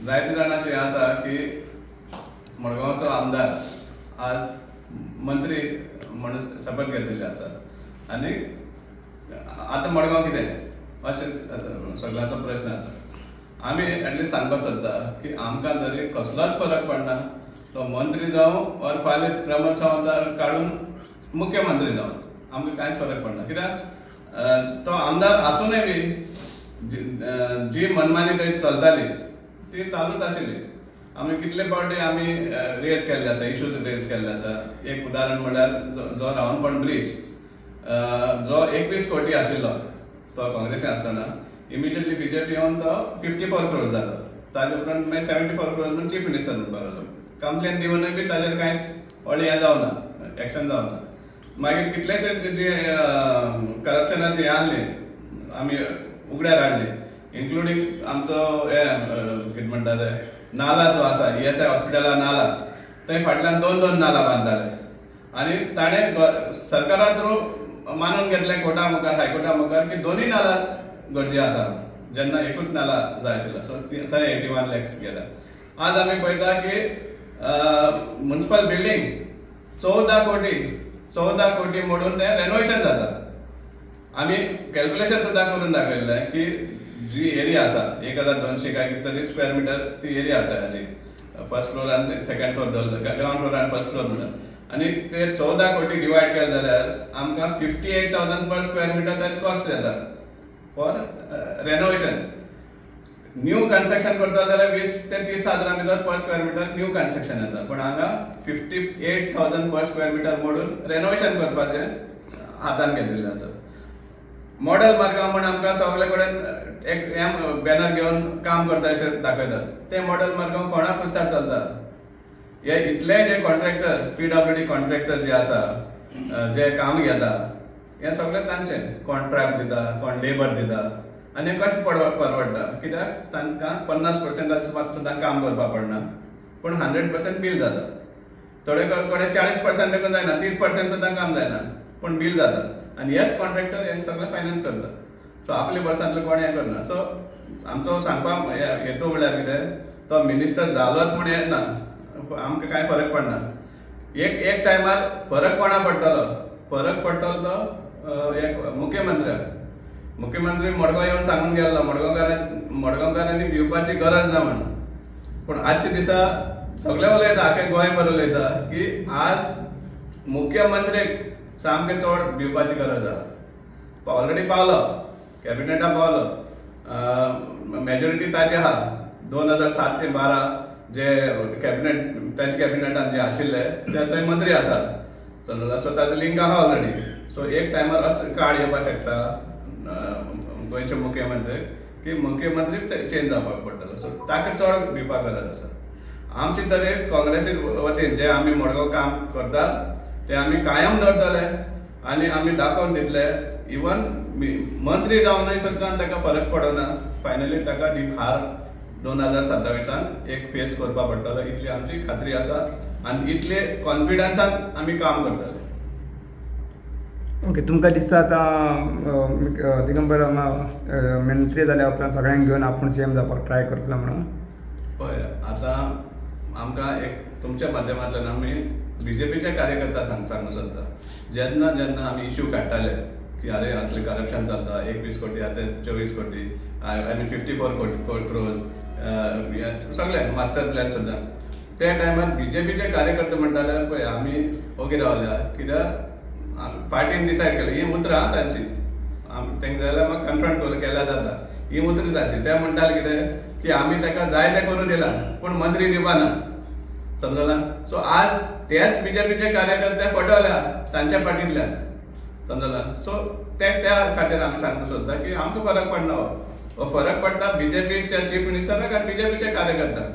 जायते जाणांचे आसा की मडगांवचो आमदार आज मंत्री म्हणून शपथ घेतलेले आसा आनी आतां मडगांव कितें अशें सगळ्यांचो प्रश्न आसा. आमी एटलिस्ट सांगपाक सोदता की आमकां जरी कसलोच फरक पडना तो मंत्री जावं और फाल्यां प्रमोद सावंत काडून मुख्यमंत्री जावं आमकां कांयच फरक पडना. कित्याक तो आमदार आसूनय बी जी मनमानी थंय चलताली ती चालूच आशिल्ली. आमी कितले फावटी आमी रेज केल्ले आसा, इश्यूज रेज केल्ले आसा. एक उदाहरण म्हळ्यार जो रावणपण ब्रिज जो 21 कोटी आशिल्लो तो काँग्रेसीन आसतना इमिजिएटली बीजेपी येवन तो 54 crores जालो. ताजे उपरांत मागीर 74 crores म्हणून चीफ मिनिस्टर म्हणपाक लागलो. कंप्लेन दिवनूय बी ताजेर कांयच व्हडलें हें जावना, एक्शन जावना. मागीर कितलेशे जे करप्शनाचे हे आहले आमी उगड्यार हाडले, इन्क्लुडींग आमचो हे कितें म्हणटा ते नाला जो आसा ESI हॉस्पिटला नाला थंय फाटल्यान 2 नाला बांदताले आनी ताणें सरकारा थ्रू मानून घेतलें कोर्टा मुखार, हायकोर्टा मुखार की दोनूय नाला गरजे आसा जेन्ना एकूच नाला जाय आशिल्लो. सो थंय 81 lakhs गेला. आज आमी पळयता की म्युनिसिपल बिल्डींग 14 कोटी मोडून तें रेनोवेशन जाता. आमी कॅल्क्युलेशन सुद्दां करून दाखयल्लें की जी एरिया आसा 1200 काय कितें तरी स्क्वेअर मिटर ती एरिया आसा हाजी, फर्स्ट फ्लोर आनी सेकंड फ्लोर धरलो, ग्राउंड फ्लोर आनी फर्स्ट फ्लोर म्हणून, आनी ते 14 कोटी डिवायड केले जाल्यार आमकां 58,000 पर स्क्वेअर मिटर ताचे कॉस्ट येता फॉर रेनोवेशन. न्यू कन्स्ट्रक्शन करता जाल्यार 20 ते 30,000 भितर per square metre new construction येता. पण हांगा 58,000 पर स्क्वेअर मिटर मोडून रेनोवेशन करपाचें हातान घेतलेलें आसा. मॉडेल मार्गांव म्हण आमकां सगळे कडेन एक बॅनर घेवन काम करता अशें दाखयतात. ते मॉडेल मार्गांव कोणाक पुस्तार चलता? हे इतले जे कॉन्ट्रॅक्टर PWD कॉन्ट्रॅक्टर जे आसा जे काम घेता हे सगळे तांचे कॉन्ट्रॅक्ट दिता, कोण लेबर दिता आनी कशें परवडटा. कित्याक तांकां 50% सुद्दां काम करपाक पडना पूण 100% बील जाता. थोडे कडेन 40% देखून जायना, 30% सुद्दां काम जायना पूण बील जाता. आनी हेच कॉन्ट्रॅक्टर हें सगळें फायनान्स करता. सो आपल्या बॉर्सांतलें कोण हें करना. सो आमचो सांगपाक हेतू म्हळ्यार कितें, तो मिनिस्टर जालोच म्हूण हें ना, आमकां कांय फरक पडना. एक टायमार फरक कोणा पडटलो? फरक पडटलो तो एक मुख्यमंत्र्याक. मुख्यमंत्री मडगांव येवन सांगून गेल्लो मडगांवकारांनी भिवपाची गरज ना म्हणून. पूण आजच्या दिसा सगळे उलयता, आख्खें गोंयभर उलयता की आज मुख्यमंत्र्याक सामकें चड भिवपाची गरज आसा. ऑलरेडी पावलो, कॅबिनेटा पावलो, मेजॉरिटी ताची आहा. 2007 ते 12 जे कॅबिनेट ताच्या कॅबिनेटान जे आशिल्ले ते थंय मंत्री आसात. सो ताचो लिंक आहा ऑलरेडी. सो एक टायमार असो काळ येवपाक शकता गोंयचे मुख्यमंत्र्याक की मुख्यमंत्री चेंज जावपाक पडटलो. सो ताका चड भिवपाक गरज आसा. आमचे तरेन काँग्रेसी वतीन जे आमी मडगांव काम करतात ते आमी कायम दवरतले आनी आमी दाखोवन दितले. इवन मंत्री जावनय सुद्दां ताका फरक पडना. फायनली ताका हार 2027 एक फेस करपा पडटलो इतली आमची खात्री आसा आनी इतले कॉन्फिडन्सान आमी काम करतले. ओके, तुमकां दिसता आतां दिगंबर मंत्री जाल्या उपरांत सगळ्यांक घेवन आपूण CM जावपाक ट्राय करतलो म्हणून? पळय, आतां आमकां एक तुमच्या माध्यमांतल्यान आमी BJPचे कार्यकर्ता सांगूंक सोदता. जेन्ना जेन्ना आमी इश्यू काडटाले की अरे असले करप्शन चलता, 21 कोटी आतां 24 कोटी आनी 54 crores सगळे मास्टर प्लॅन सुद्दां, त्या टायमार BJPचे कार्यकर्ते म्हणटाले पळय आमी ओगे रावल्या कित्याक पार्टीन डिसायड केलें ही उतरां तांची, तांकां जाल्यार म्हाका कन्फ्रंट केल्यार जाता, ही उतरां तांची. ते म्हणटाले कितें की आमी ताका जाय तें करून दिलां पूण मंत्री दिवपाना. समजलां? सो आज तेच BJPचे कार्यकर्ते फटवल्या तांच्या पार्टींतल्यान. समजलां? सो त्या खातीर आमी सांगूंक सोदता की आमकां फरक पडना. हो फरक पडटा BJPच्या चीफ मिनिस्टराक आनी BJPच्या कार्यकर्त्यांक.